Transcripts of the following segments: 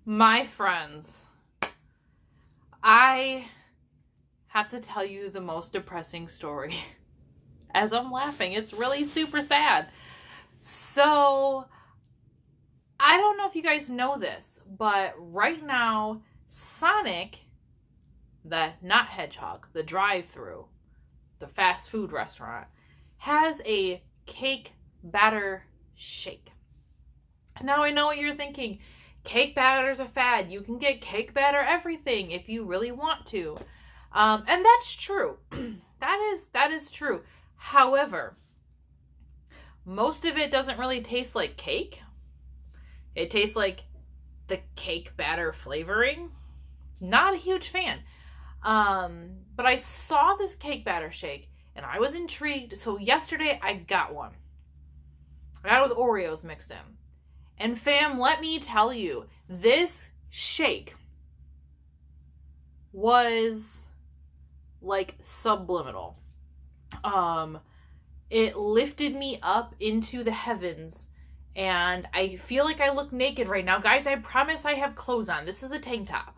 My friends, I have to tell you the most depressing story. As I'm laughing, it's really super sad. So, I don't know if you guys know this, but right now, Sonic, the not Hedgehog, the drive-through, the fast food restaurant, has a cake batter shake. Now I know what you're thinking. Cake batter's a fad. You can get cake batter everything if you really want to. And that's true. that is true. However, most of it doesn't really taste like cake. It tastes like the cake batter flavoring. Not a huge fan. But I saw this cake batter shake and I was intrigued. So yesterday I got one. I got it with Oreos mixed in. And fam, let me tell you, this shake was like subliminal. It lifted me up into the heavens and I feel like I look naked right now. Guys, I promise I have clothes on. This is a tank top.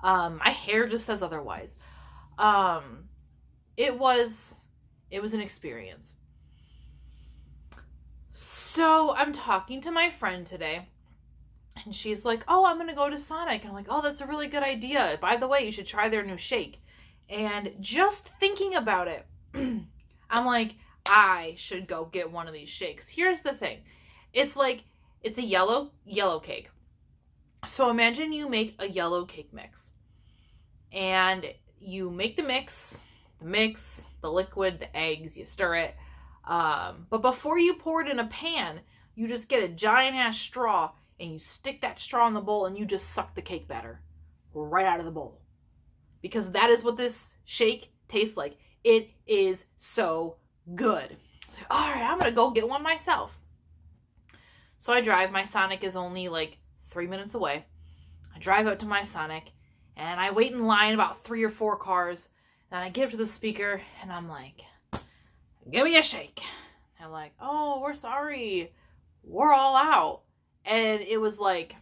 My hair just says otherwise. It was an experience. So I'm talking to my friend today, and she's like, "Oh, I'm gonna go to Sonic." And I'm like, "Oh, that's a really good idea. By the way, you should try their new shake." And just thinking about it, I'm like, I should go get one of these shakes. Here's the thing. It's a yellow cake. So imagine you make a yellow cake mix. And you make the mix, the liquid, the eggs, you stir it. But before you pour it in a pan, you just get a giant ass straw and you stick that straw in the bowl and you just suck the cake batter right out of the bowl. Because that is what this shake tastes like. It is so good. It's like, all right, I'm going to go get one myself. So I drive. My Sonic is only like 3 minutes away. I drive up to my Sonic and I wait in line about 3 or 4 cars. And I get up to the speaker and I'm like, "Give me a shake." And I'm like, "Oh, we're sorry. We're all out." And it was like,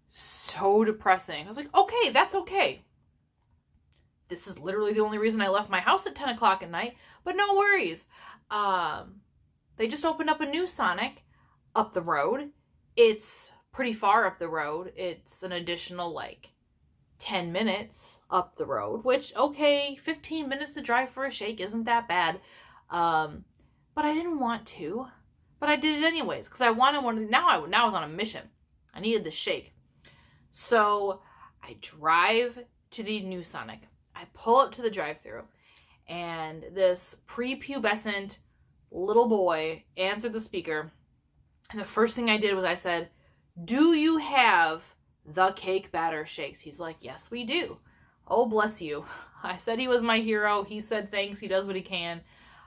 so depressing. I was like, okay, that's okay. This is literally the only reason I left my house at 10 o'clock at night, but no worries. They just opened up a new Sonic up the road. It's pretty far up the road. It's an additional 10 minutes up the road, which, okay, 15 minutes to drive for a shake isn't that bad. But I didn't want to, but I did it anyways because I wanted one. Now I was on a mission. I needed the shake. So I drive to the new Sonic. I pull up to the drive-thru and this prepubescent little boy answered the speaker. And the first thing I did was I said, "Do you have the cake batter shakes?" He's like, "Yes, we do." Oh, bless you. I said he was my hero. He said thanks. He does what he can.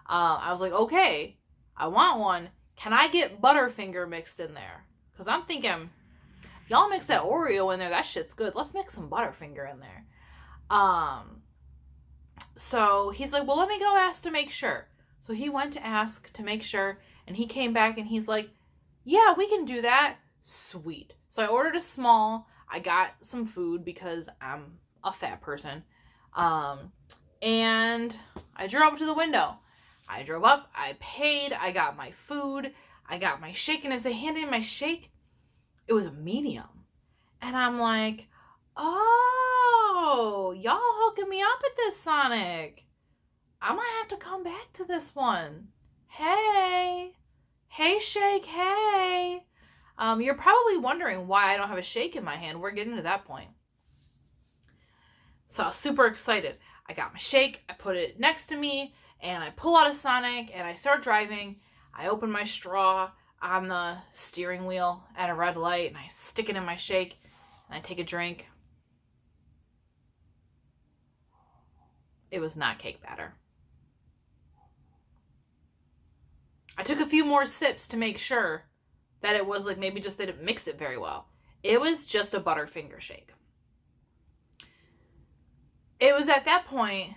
I was like, okay, I want one. Can I get Butterfinger mixed in there? Because I'm thinking, y'all mix that Oreo in there. That shit's good. Let's mix some Butterfinger in there. So he's like, well, let me go ask to make sure. So he went to ask to make sure. And he came back and he's like, yeah, we can do that. Sweet. So I ordered a small. I got some food because I'm a fat person. And I drove up to the window. I drove up, I paid, I got my food, I got my shake, and as they handed me my shake, it was a medium. And I'm like, oh, y'all hooking me up at this Sonic. I might have to come back to this one. Hey shake, hey. You're probably wondering why I don't have a shake in my hand. We're getting to that point. So I was super excited. I got my shake, I put it next to me, and I pull out a Sonic, and I start driving. I open my straw on the steering wheel at a red light, and I stick it in my shake, and I take a drink. It was not cake batter. I took a few more sips to make sure that it was maybe just they didn't mix it very well. It was just a Butterfinger shake. It was at that point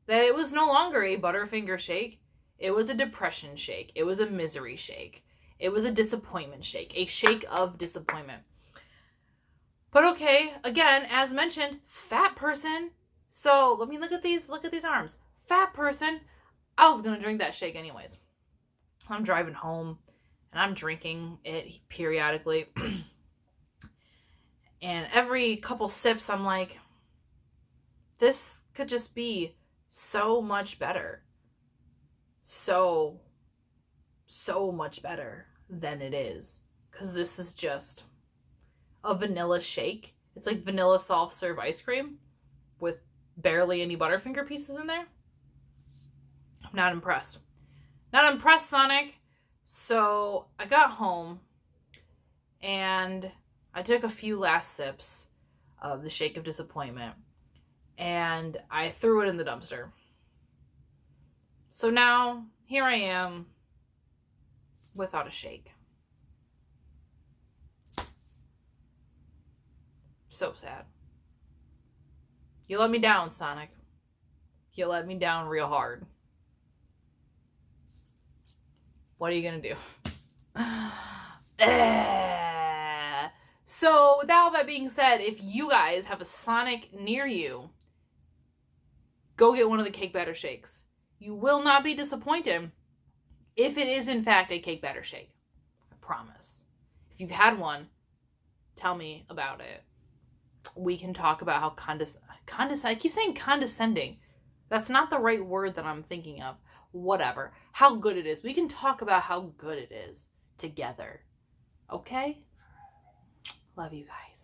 that it was no longer a Butterfinger shake. It was a depression shake. It was a misery shake. It was a disappointment shake. A shake of disappointment. But okay, again, as mentioned, fat person. So let me look at these arms. Fat person. I was gonna drink that shake anyways. I'm driving home and I'm drinking it periodically. And every couple sips, I'm like, this could just be so much better. So much better than it is. Because this is just a vanilla shake. It's like vanilla soft serve ice cream with barely any Butterfinger pieces in there. I'm not impressed. Not impressed, Sonic. So I got home and I took a few last sips of the shake of disappointment and I threw it in the dumpster. So now here I am without a shake. So sad. You let me down, Sonic. You let me down real hard. What are you gonna do? So, with all that being said, if you guys have a Sonic near you, go get one of the cake batter shakes. You will not be disappointed if it is in fact a cake batter shake. I promise. If you've had one, tell me about it. We can talk about how I keep saying condescending. That's not the right word that I'm thinking of. Whatever. How good it is. We can talk about how good it is together. Okay? Love you guys.